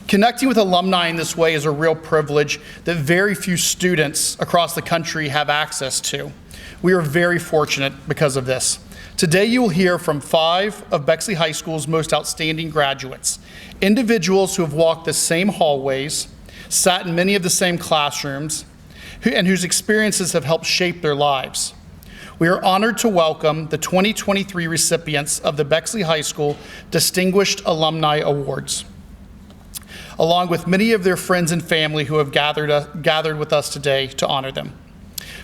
Connecting with alumni in this way is a real privilege that very few students across the country have access to. We are very fortunate because of this. Today you will hear from 5 of Bexley High School's most outstanding graduates, individuals who have walked the same hallways, sat in many of the same classrooms, and whose experiences have helped shape their lives. We are honored to welcome the 2023 recipients of the Bexley High School Distinguished Alumni Awards, along with many of their friends and family who have gathered with us today to honor them.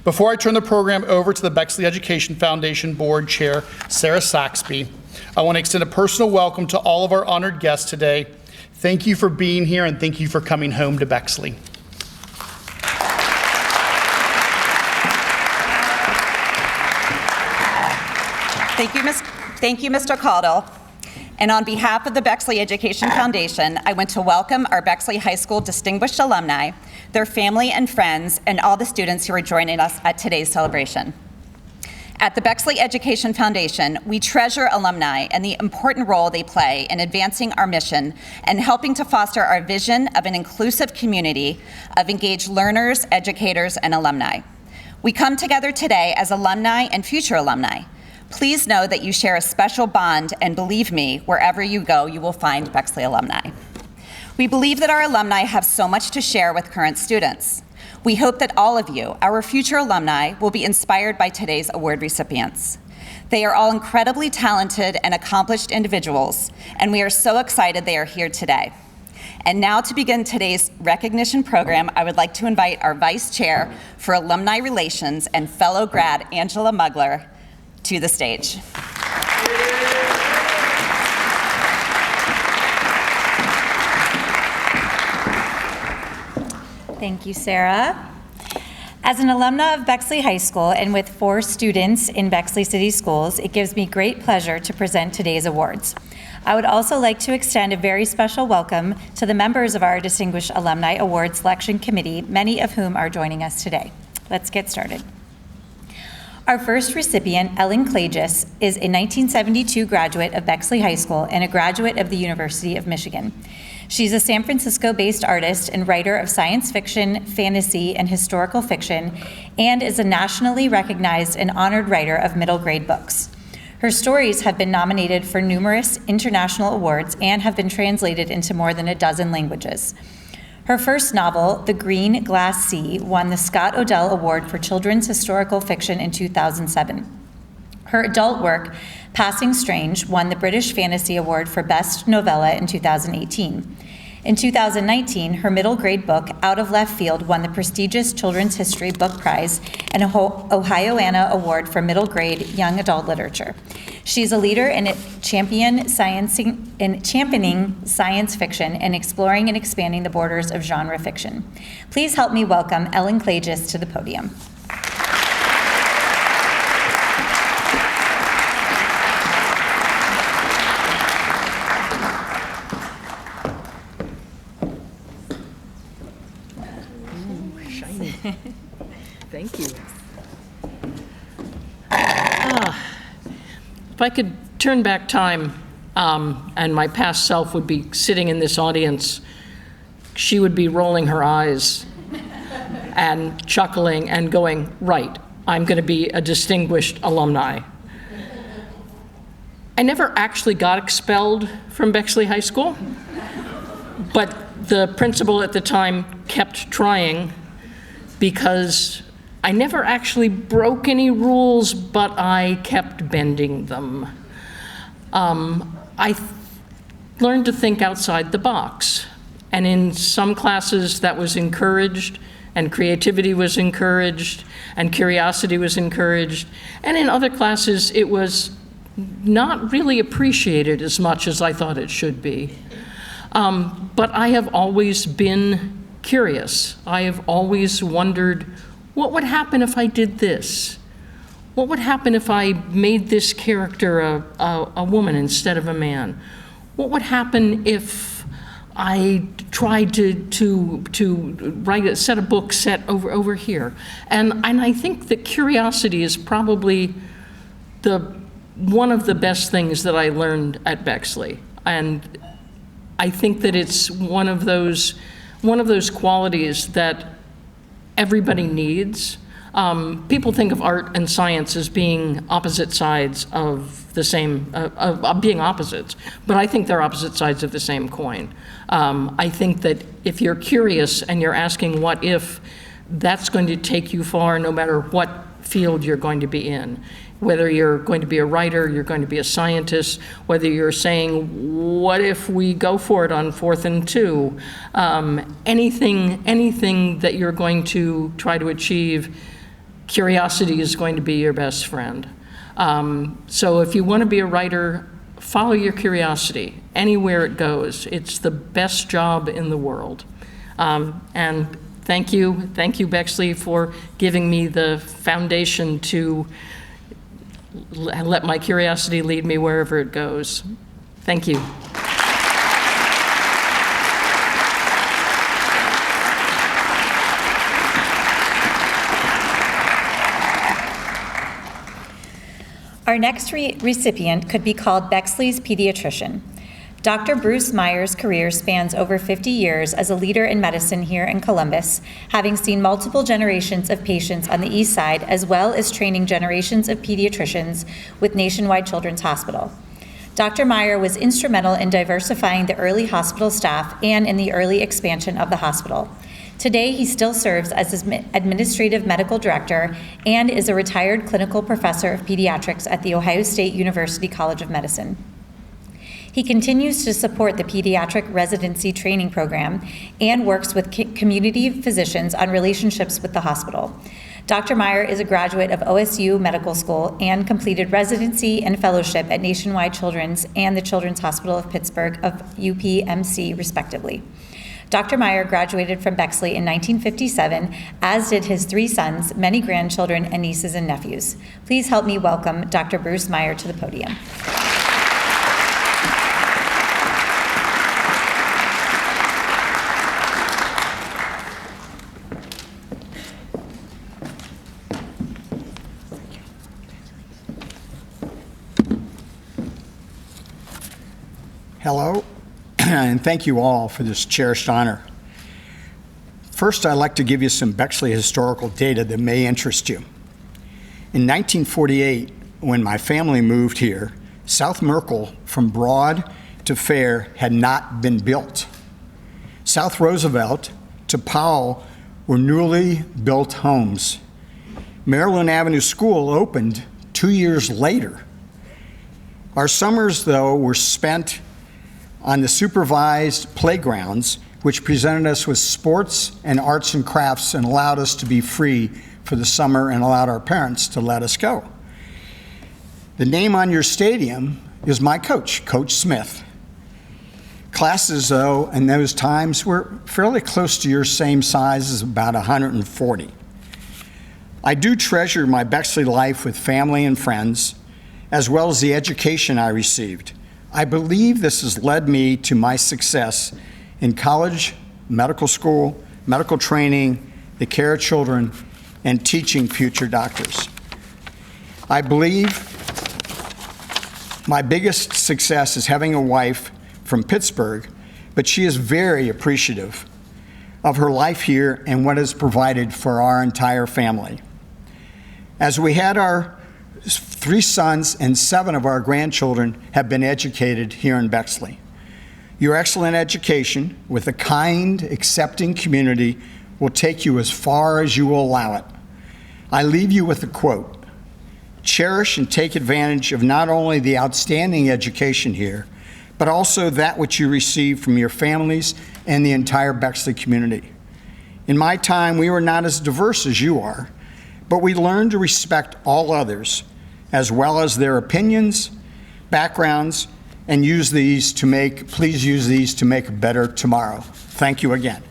Before I turn the program over to the Bexley Education Foundation Board Chair, Sarah Saxby, I want to extend a personal welcome to all of our honored guests today. Thank you for being here and thank you for coming home to Bexley. Thank you, Mr. Caudill. And on behalf of the Bexley Education Foundation, I want to welcome our Bexley High School Distinguished Alumni, their family and friends, and all the students who are joining us at today's celebration. At the Bexley Education Foundation, we treasure alumni and the important role they play in advancing our mission and helping to foster our vision of an inclusive community of engaged learners, educators, and alumni. We come together today as alumni and future alumni. Please know that you share a special bond, and believe me, wherever you go, you will find Bexley alumni. We believe that our alumni have so much to share with current students. We hope that all of you, our future alumni, will be inspired by today's award recipients. They are all incredibly talented and accomplished individuals, and we are so excited they are here today. And now to begin today's recognition program, I would like to invite our Vice Chair for Alumni Relations and fellow grad, Angela Mugler, to the stage. Thank you, Sarah. As an alumna of Bexley High School and with 4 students in Bexley City Schools, it gives me great pleasure to present today's awards. I would also like to extend a very special welcome to the members of our Distinguished Alumni Award Selection Committee, many of whom are joining us today. Let's get started. Our first recipient, Ellen Clagis, is a 1972 graduate of Bexley High School and a graduate of the University of Michigan. She's a San Francisco-based artist and writer of science fiction, fantasy, and historical fiction, and is a nationally recognized and honored writer of middle grade books. Her stories have been nominated for numerous international awards and have been translated into more than a dozen languages. Her first novel, The Green Glass Sea, won the Scott Odell Award for Children's Historical Fiction in 2007. Her adult work, Passing Strange, won the British Fantasy Award for Best Novella in 2018. In 2019, her middle grade book, Out of Left Field, won the prestigious Children's History Book Prize and a Ohio-Anna Award for middle grade young adult literature. She's a leader in championing science fiction and exploring and expanding the borders of genre fiction. Please help me welcome Ellen Clagis to the podium. Thank you. If I could turn back time and my past self would be sitting in this audience, she would be rolling her eyes and chuckling and going, right, I'm going to be a distinguished alumni. I never actually got expelled from Bexley High School, but the principal at the time kept trying because I never actually broke any rules, but I kept bending them. I learned to think outside the box. And in some classes that was encouraged, and creativity was encouraged, and curiosity was encouraged. And in other classes, it was not really appreciated as much as I thought it should be. But I have always been curious. I have always wondered, what would happen if I did this? What would happen if I made this character a woman instead of a man? What would happen if I tried to write a set of books set over here? And I think that curiosity is probably one of the best things that I learned at Bexley. And I think that it's one of those qualities that everybody needs. People think of art and science as being opposite sides of the same, of being opposites, but I think they're opposite sides of the same coin. I think that if you're curious and you're asking what if, that's going to take you far no matter what field you're going to be in. Whether you're going to be a writer, you're going to be a scientist, whether you're saying, what if we go for it on 4th and 2? Anything that you're going to try to achieve, curiosity is going to be your best friend. So if you want to be a writer, follow your curiosity anywhere it goes. It's the best job in the world. And thank you, Bexley, for giving me the foundation to let my curiosity lead me wherever it goes. Thank you. Our next recipient could be called Bexley's pediatrician. Dr. Bruce Meyer's career spans over 50 years as a leader in medicine here in Columbus, having seen multiple generations of patients on the East Side, as well as training generations of pediatricians with Nationwide Children's Hospital. Dr. Meyer was instrumental in diversifying the early hospital staff and in the early expansion of the hospital. Today, he still serves as administrative medical director and is a retired clinical professor of pediatrics at The Ohio State University College of Medicine. He continues to support the pediatric residency training program and works with community physicians on relationships with the hospital. Dr. Meyer is a graduate of OSU Medical School and completed residency and fellowship at Nationwide Children's and the Children's Hospital of Pittsburgh of UPMC, respectively. Dr. Meyer graduated from Bexley in 1957, as did his 3 sons, many grandchildren, and nieces and nephews. Please help me welcome Dr. Bruce Meyer to the podium. Hello, and thank you all for this cherished honor. First, I'd like to give you some Bexley historical data that may interest you. In 1948, when my family moved here, South Merkel from Broad to Fair had not been built. South Roosevelt to Powell were newly built homes. Maryland Avenue School opened 2 years later. Our summers, though, were spent on the supervised playgrounds, which presented us with sports and arts and crafts and allowed us to be free for the summer and allowed our parents to let us go. The name on your stadium is my coach, Coach Smith. Classes, though, in those times were fairly close to your same size, as about 140. I do treasure my Bexley life with family and friends, as well as the education I received. I believe this has led me to my success in college, medical school, medical training, the care of children, and teaching future doctors. I believe my biggest success is having a wife from Pittsburgh, but she is very appreciative of her life here and what is provided for our entire family. As we had our 3 sons and 7 of our grandchildren have been educated here in Bexley. Your excellent education with a kind, accepting community will take you as far as you will allow it. I leave you with a quote: cherish and take advantage of not only the outstanding education here, but also that which you receive from your families and the entire Bexley community. In my time, we were not as diverse as you are, but we learned to respect all others, as well as their opinions, backgrounds, and please use these to make a better tomorrow. Thank you again.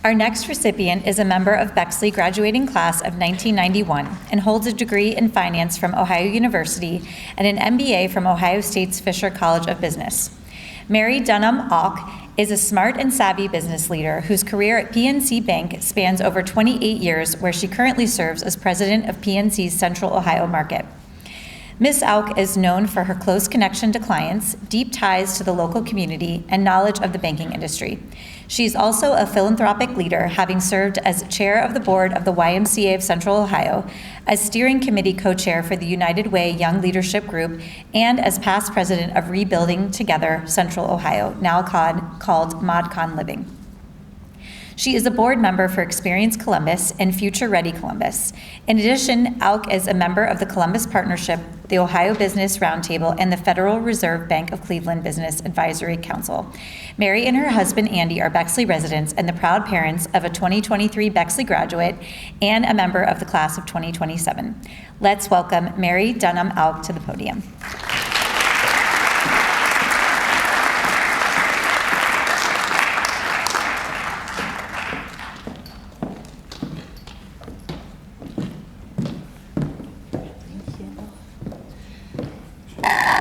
Our next recipient is a member of Bexley graduating class of 1991 and holds a degree in finance from Ohio University and an MBA from Ohio State's Fisher College of Business. Mary Dunham Auk is a smart and savvy business leader whose career at PNC Bank spans over 28 years, where she currently serves as president of PNC's Central Ohio market. Ms. Auk is known for her close connection to clients, deep ties to the local community, and knowledge of the banking industry. She's also a philanthropic leader, having served as chair of the board of the YMCA of Central Ohio, as steering committee co-chair for the United Way Young Leadership Group, and as past president of Rebuilding Together Central Ohio, now called ModCon Living. She is a board member for Experience Columbus and Future Ready Columbus. In addition, Auk is a member of the Columbus Partnership, the Ohio Business Roundtable, and the Federal Reserve Bank of Cleveland Business Advisory Council. Mary and her husband, Andy, are Bexley residents and the proud parents of a 2023 Bexley graduate and a member of the class of 2027. Let's welcome Mary Dunham Auk to the podium.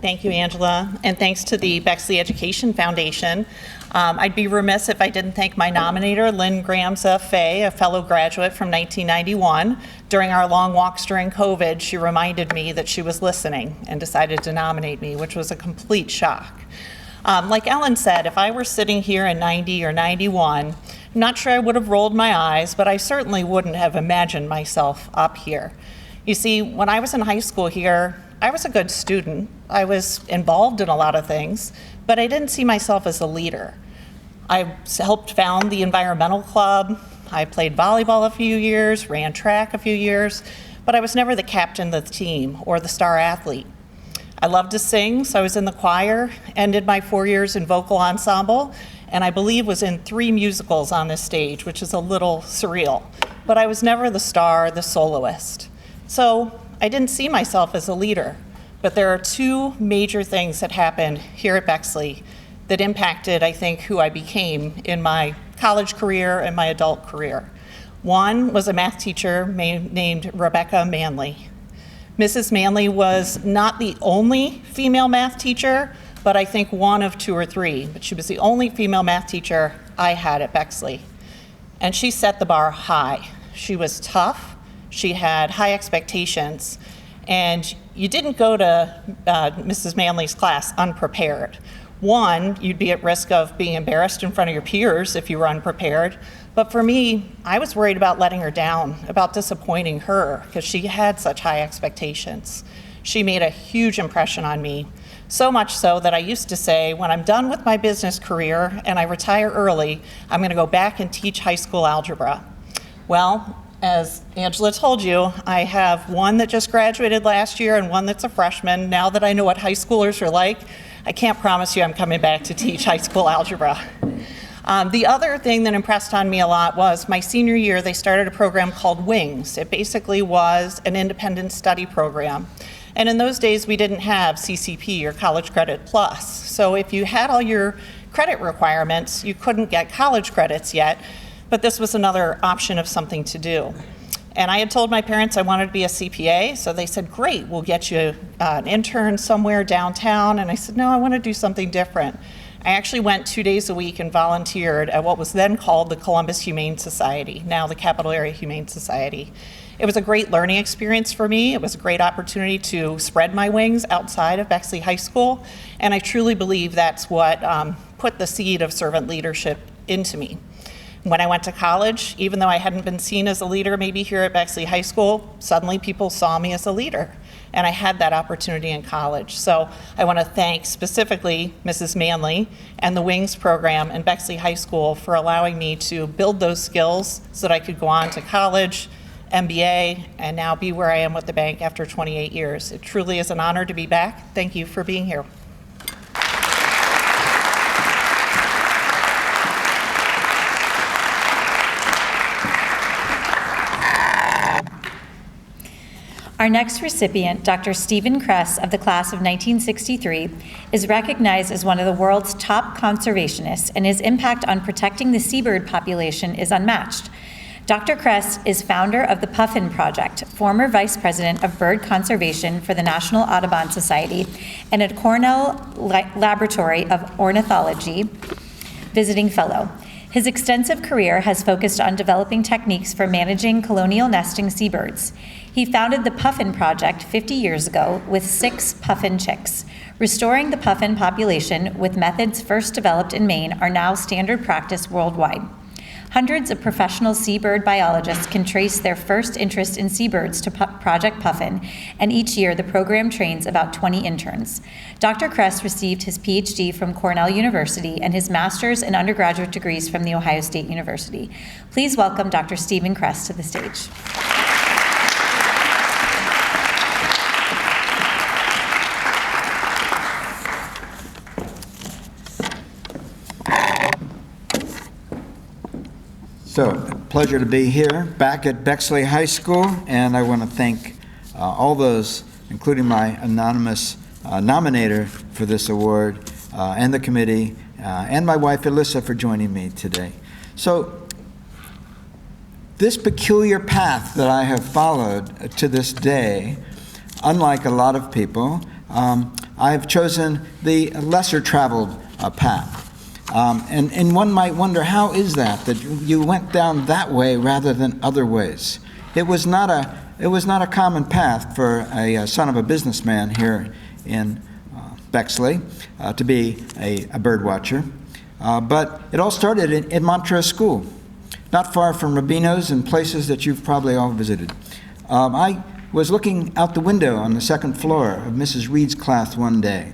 Thank you, Angela, and thanks to the Bexley Education Foundation. I'd be remiss if I didn't thank my nominator, Lynn Gramza-Fay, a fellow graduate from 1991. During our long walks during COVID, she reminded me that she was listening and decided to nominate me, which was a complete shock. Like Ellen said, if I were sitting here in 90 or 91, I'm not sure I would have rolled my eyes, but I certainly wouldn't have imagined myself up here. You see, when I was in high school here, I was a good student. I was involved in a lot of things, but I didn't see myself as a leader. I helped found the environmental club. I played volleyball a few years, ran track a few years, but I was never the captain of the team or the star athlete. I loved to sing, so I was in the choir, ended my 4 years in vocal ensemble, and I believe was in 3 musicals on this stage, which is a little surreal. But I was never the star, the soloist. So I didn't see myself as a leader, but there are 2 major things that happened here at Bexley that impacted, I think, who I became in my college career and my adult career. One was a math teacher named Rebecca Manley. Mrs. Manley was not the only female math teacher, but I think one of 2 or 3, but she was the only female math teacher I had at Bexley. And she set the bar high. She was tough. She had high expectations, and you didn't go to Mrs. Manley's class unprepared. One, you'd be at risk of being embarrassed in front of your peers if you were unprepared. But for me, I was worried about letting her down, about disappointing her, because she had such high expectations. She made a huge impression on me, so much so that I used to say, when I'm done with my business career and I retire early, I'm going to go back and teach high school algebra. Well, as Angela told you, I have one that just graduated last year and one that's a freshman. Now that I know what high schoolers are like, I can't promise you I'm coming back to teach high school algebra. The other thing that impressed on me a lot was my senior year, they started a program called WINGS. It basically was an independent study program. And in those days, we didn't have CCP or College Credit Plus. So if you had all your credit requirements, you couldn't get college credits yet. But this was another option of something to do. And I had told my parents I wanted to be a CPA, so they said, great, we'll get you an intern somewhere downtown. And I said, no, I want to do something different. I actually went 2 days a week and volunteered at what was then called the Columbus Humane Society, now the Capital Area Humane Society. It was a great learning experience for me. It was a great opportunity to spread my wings outside of Bexley High School, and I truly believe that's what put the seed of servant leadership into me. When I went to college, even though I hadn't been seen as a leader maybe here at Bexley High School, suddenly people saw me as a leader. And I had that opportunity in college. So I want to thank specifically Mrs. Manley and the WINGS program and Bexley High School for allowing me to build those skills so that I could go on to college, MBA, and now be where I am with the bank after 28 years. It truly is an honor to be back. Thank you for being here. Our next recipient, Dr. Stephen Kress of the class of 1963, is recognized as one of the world's top conservationists, and his impact on protecting the seabird population is unmatched. Dr. Kress is founder of the Puffin Project, former vice president of bird conservation for the National Audubon Society, and at Cornell Laboratory of Ornithology, visiting fellow. His extensive career has focused on developing techniques for managing colonial nesting seabirds. He founded the Puffin Project 50 years ago with 6 puffin chicks. Restoring the puffin population with methods first developed in Maine are now standard practice worldwide. Hundreds of professional seabird biologists can trace their first interest in seabirds to Project Puffin, and each year the program trains about 20 interns. Dr. Kress received his PhD from Cornell University and his master's and undergraduate degrees from The Ohio State University. Please welcome Dr. Stephen Kress to the stage. So, pleasure to be here, back at Bexley High School, and I want to thank all those, including my anonymous nominator for this award, and the committee, and my wife Alyssa for joining me today. So, this peculiar path that I have followed to this day, unlike a lot of people, I've chosen the lesser traveled path. And one might wonder, how is that you went down that way rather than other ways? It was not a common path for a son of a businessman here in Bexley to be a bird watcher. But it all started in Montrose School, not far from Rubino's and places that you've probably all visited. I was looking out the window on the second floor of Mrs. Reed's class one day,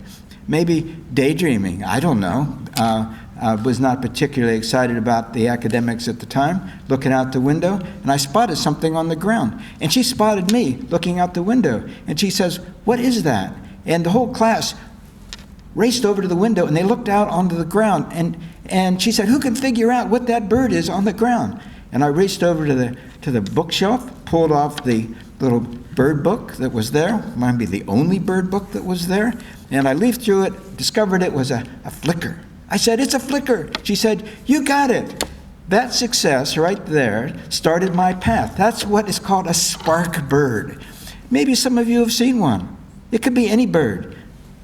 maybe daydreaming, I don't know. Was not particularly excited about the academics at the time, looking out the window, and I spotted something on the ground. And she spotted me looking out the window, and she says, "What is that?" And the whole class raced over to the window, and they looked out onto the ground, and she said, "Who can figure out what that bird is on the ground?" And I raced over to the bookshelf, pulled off the little bird book that was there, might be the only bird book that was there, and I leafed through it, discovered it was a flicker. I said, "It's a flicker." She said, "You got it." That success right there started my path. That's what is called a spark bird. Maybe some of you have seen one. It could be any bird.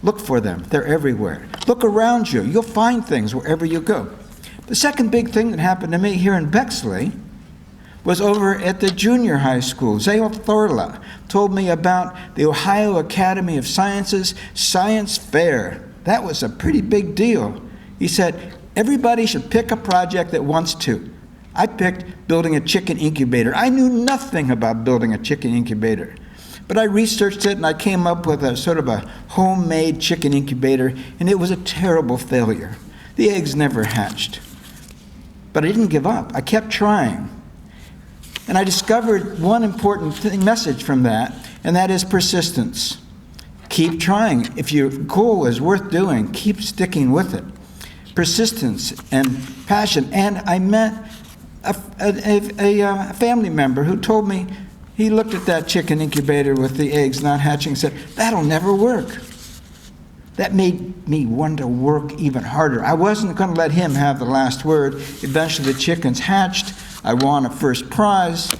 Look for them. They're everywhere. Look around you. You'll find things wherever you go. The second big thing that happened to me here in Bexley was over at the junior high school. Zale Thorla told me about the Ohio Academy of Sciences Science Fair. That was a pretty big deal. He said, everybody should pick a project that wants to. I picked building a chicken incubator. I knew nothing about building a chicken incubator, but I researched it and I came up with a sort of a homemade chicken incubator, and it was a terrible failure. The eggs never hatched. But I didn't give up. I kept trying. And I discovered one important message from that, and that is persistence. Keep trying. If your goal is worth doing, keep sticking with it. Persistence and passion. And I met a family member who told me, he looked at that chicken incubator with the eggs not hatching and said, "That'll never work." That made me want to work even harder. I wasn't going to let him have the last word. Eventually the chickens hatched. I won a first prize.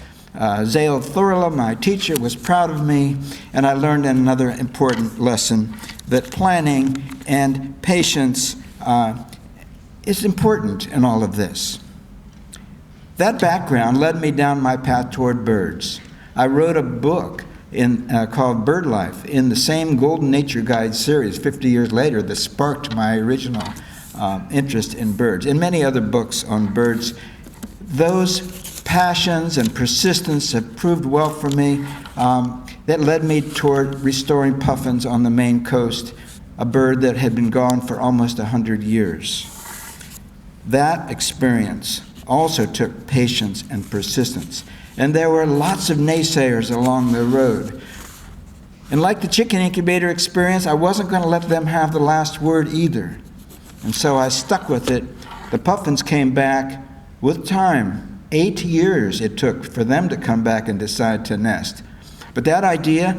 Zale Thorla, my teacher, was proud of me, and I learned another important lesson, that planning and patience is important in all of this. That background led me down my path toward birds. I wrote a book called Bird Life in the same Golden Nature Guide series 50 years later that sparked my original interest in birds, and many other books on birds. Those passions and persistence have proved well for me. That led me toward restoring puffins on the Maine coast, a bird that had been gone for almost 100 years. That experience also took patience and persistence. And there were lots of naysayers along the road. And like the chicken incubator experience, I wasn't going to let them have the last word either. And so I stuck with it. The puffins came back with time. 8 years it took for them to come back and decide to nest. But that idea,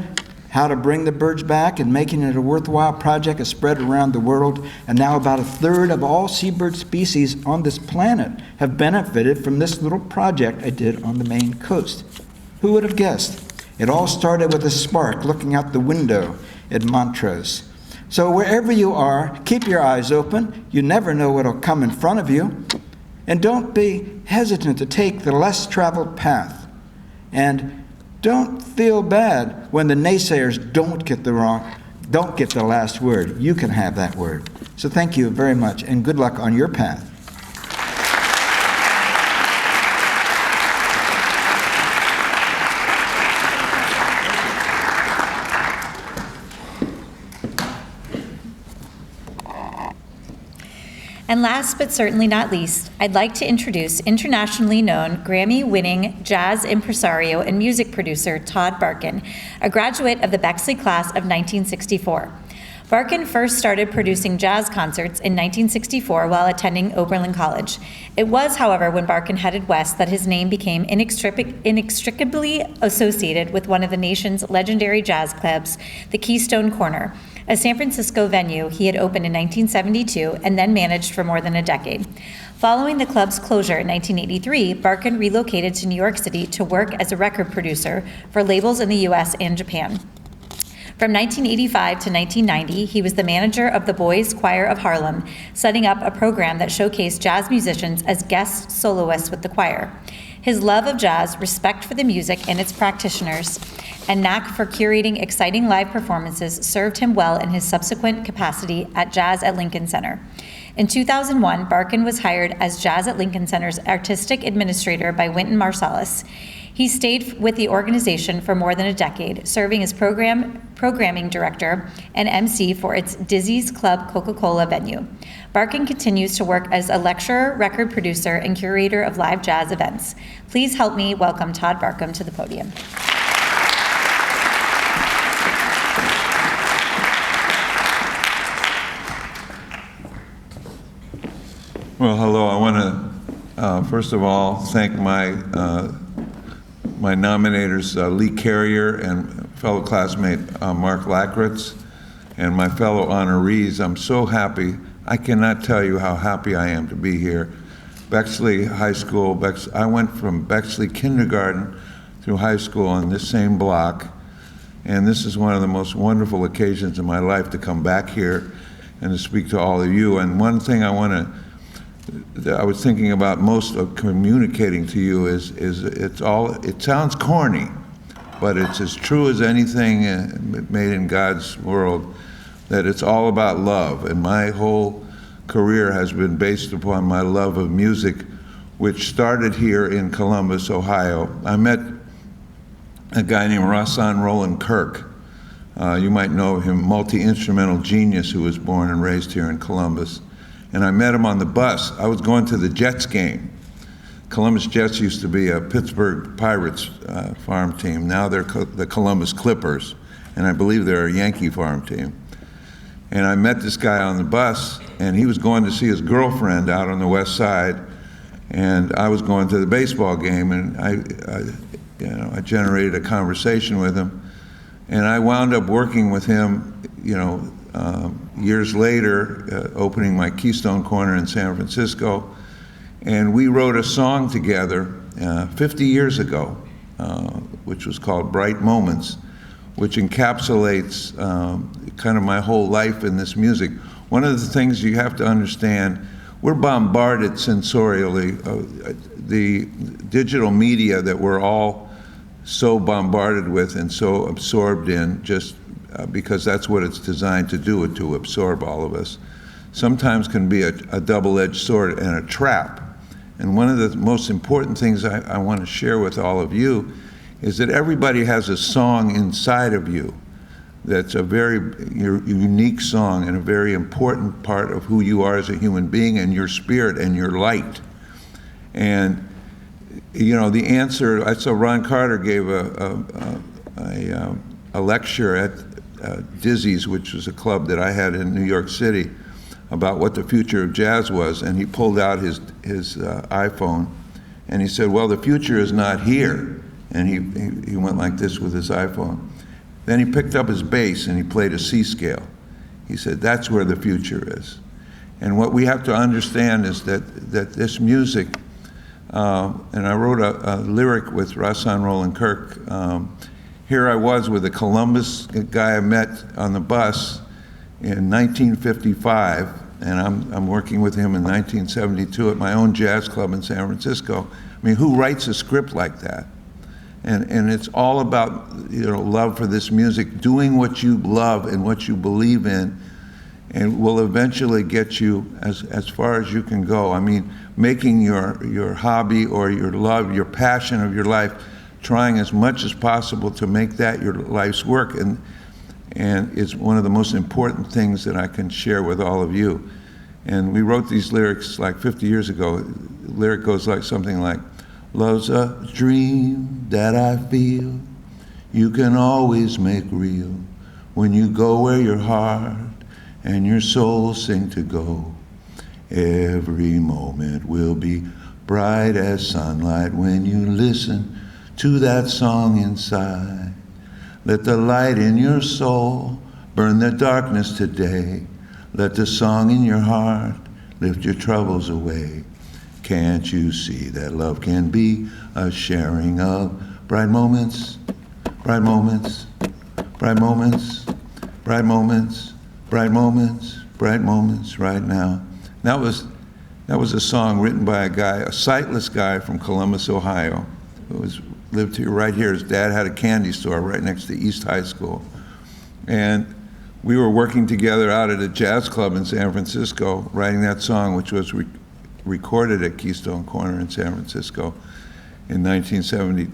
how to bring the birds back and making it a worthwhile project, has spread around the world, and now about 1/3 of all seabird species on this planet have benefited from this little project I did on the Maine coast. Who would have guessed? It all started with a spark looking out the window at Montrose. So wherever you are, keep your eyes open. You never know what'll come in front of you. And don't be hesitant to take the less traveled path. And don't feel bad when the naysayers don't get the last word. You can have that word. So thank you very much, and good luck on your path. And last but certainly not least, I'd like to introduce internationally known Grammy-winning jazz impresario and music producer Todd Barkin, a graduate of the Bexley class of 1964. Barkin first started producing jazz concerts in 1964 while attending Oberlin College. It was, however, when Barkin headed west that his name became inextricably associated with one of the nation's legendary jazz clubs, the Keystone Corner, a San Francisco venue he had opened in 1972 and then managed for more than a decade. Following the club's closure in 1983, Barkin relocated to New York City to work as a record producer for labels in the U.S. and Japan. From 1985 to 1990, he was the manager of the Boys Choir of Harlem, setting up a program that showcased jazz musicians as guest soloists with the choir. His love of jazz, respect for the music and its practitioners, and knack for curating exciting live performances served him well in his subsequent capacity at Jazz at Lincoln Center. In 2001, Barkin was hired as Jazz at Lincoln Center's artistic administrator by Wynton Marsalis. He stayed with the organization for more than a decade, serving as programming director and MC for its Dizzy's Club Coca-Cola venue. Barkin continues to work as a lecturer, record producer, and curator of live jazz events. Please help me welcome Todd Barkin to the podium. Well, hello. I want to, first of all, thank my nominators, Lee Carrier and fellow classmate Mark Lackritz, and my fellow honorees. I'm so happy. I cannot tell you how happy I am to be here. Bexley High School, I went from Bexley kindergarten through high school on this same block, and this is one of the most wonderful occasions in my life to come back here and to speak to all of you. And one thing I was thinking about most of communicating to you is it sounds corny, but it's as true as anything made in God's world, that it's all about love. And my whole career has been based upon my love of music, which started here in Columbus, Ohio. I met a guy named Rahsaan Roland Kirk. You might know him, multi-instrumental genius who was born and raised here in Columbus. And I met him on the bus. I was going to the Jets game. Columbus Jets used to be a Pittsburgh Pirates farm team. Now they're the Columbus Clippers, and I believe they're a Yankee farm team. And I met this guy on the bus, and he was going to see his girlfriend out on the west side, and I was going to the baseball game, and I generated a conversation with him, and I wound up working with him, years later, opening my Keystone Corner in San Francisco, and we wrote a song together 50 years ago, which was called Bright Moments, which encapsulates kind of my whole life in this music. One of the things you have to understand, we're bombarded sensorially. The digital media that we're all so bombarded with and so absorbed in, just because that's what it's designed to do, to absorb all of us, sometimes can be a double-edged sword and a trap. And one of the most important things I want to share with all of you is that everybody has a song inside of you that's a very unique song and a very important part of who you are as a human being and your spirit and your light. And the answer, I saw Ron Carter gave a lecture at Dizzy's, which was a club that I had in New York City, about what the future of jazz was, and he pulled out his iPhone and he said, well, the future is not here. And he went like this with his iPhone. Then he picked up his bass and he played a C scale. He said, that's where the future is. And what we have to understand is that this music, and I wrote a lyric with Rahsaan Roland Kirk. Here I was with a Columbus guy I met on the bus, in 1955, and I'm working with him in 1972 at my own jazz club in San Francisco. I mean, who writes a script like that? And it's all about, love for this music, doing what you love and what you believe in, and will eventually get you as far as you can go. I mean, making your hobby or your love, your passion of your life, trying as much as possible to make that your life's work. And it's one of the most important things that I can share with all of you. And we wrote these lyrics like 50 years ago. The lyric goes like something like, love's a dream that I feel you can always make real when you go where your heart and your soul sing to go. Every moment will be bright as sunlight when you listen to that song inside. Let the light in your soul burn the darkness today. Let the song in your heart lift your troubles away. Can't you see that love can be a sharing of bright moments, bright moments, bright moments, bright moments, bright moments, bright moments right now. That was a song written by a guy, a sightless guy from Columbus, Ohio, who lived here, right here. His dad had a candy store right next to East High School. And we were working together out at a jazz club in San Francisco, writing that song, which was recorded at Keystone Corner in San Francisco in 1970.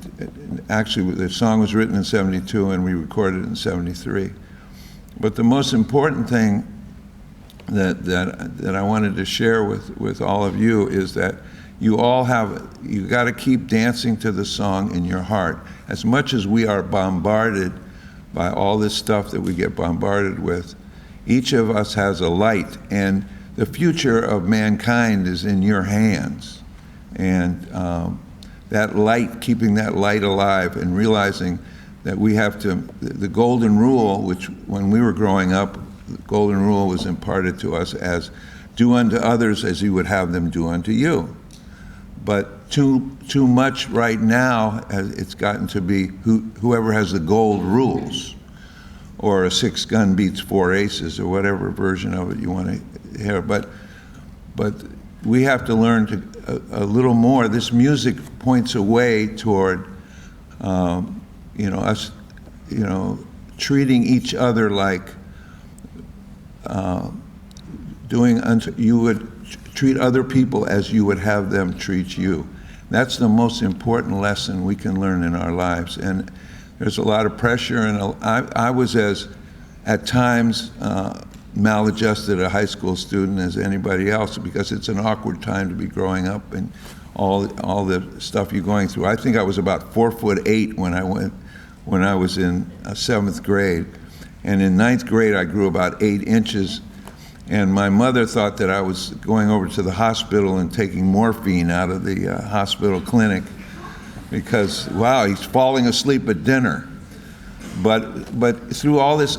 Actually, the song was written in 72 and we recorded it in 73. But the most important thing that I wanted to share with all of you is that you got to keep dancing to the song in your heart. As much as we are bombarded by all this stuff that we get bombarded with, each of us has a light, and the future of mankind is in your hands. And that light, keeping that light alive and realizing that we have to, the golden rule, which when we were growing up, the golden rule was imparted to us as do unto others as you would have them do unto you. But too much right now, it's gotten to be whoever has the gold rules, or a 6 gun beats 4 aces, or whatever version of it you want to hear. But we have to learn to a little more. This music points a way toward us, treating each other like you would treat other people as you would have them treat you. That's the most important lesson we can learn in our lives. And there's a lot of pressure, and I was at times maladjusted a high school student as anybody else, because it's an awkward time to be growing up and all the stuff you're going through. I think I was about 4'8" when I was in 7th grade, and in 9th grade I grew about 8 inches. And my mother thought that I was going over to the hospital and taking morphine out of the hospital clinic because, wow, he's falling asleep at dinner. But through all this,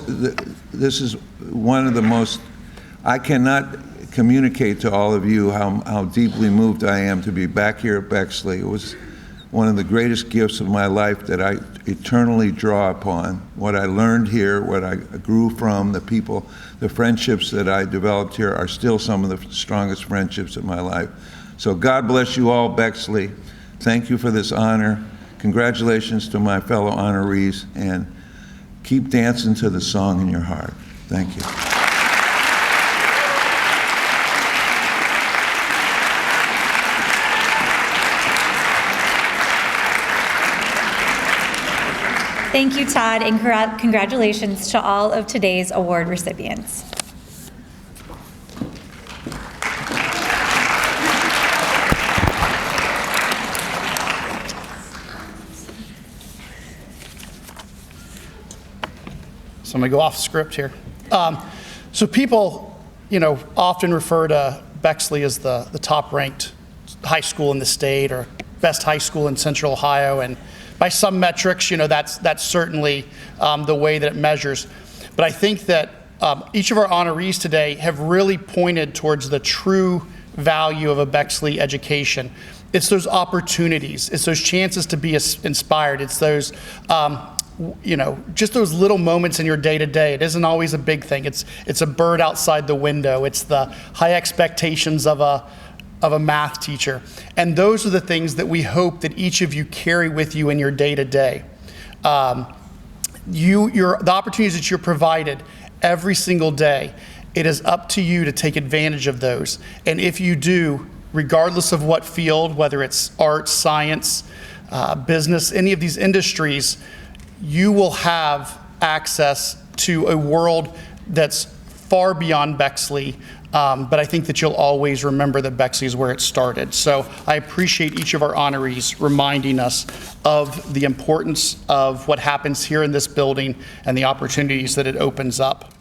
this is one of the most, I cannot communicate to all of you how deeply moved I am to be back here at Bexley. It was one of the greatest gifts of my life that I eternally draw upon. What I learned here, what I grew from, the people, the friendships that I developed here are still some of the strongest friendships of my life. So God bless you all, Bexley. Thank you for this honor. Congratulations to my fellow honorees, and keep dancing to the song in your heart. Thank you. Thank you, Todd, and congratulations to all of today's award recipients. So I'm going to go off script here. So people, often refer to Bexley as the top-ranked high school in the state, or best high school in Central Ohio, and by some metrics, that's certainly the way that it measures. But I think that each of our honorees today have really pointed towards the true value of a Bexley education. It's those opportunities. It's those chances to be inspired. It's those just those little moments in your day-to-day. It isn't always a big thing. It's a bird outside the window. It's the high expectations of a math teacher. And those are the things that we hope that each of you carry with you in your day-to-day. The opportunities that you're provided every single day, it is up to you to take advantage of those. And if you do, regardless of what field, whether it's arts, science, business, any of these industries, you will have access to a world that's far beyond Bexley, but I think that you'll always remember that Bexley is where it started. So I appreciate each of our honorees reminding us of the importance of what happens here in this building and the opportunities that it opens up.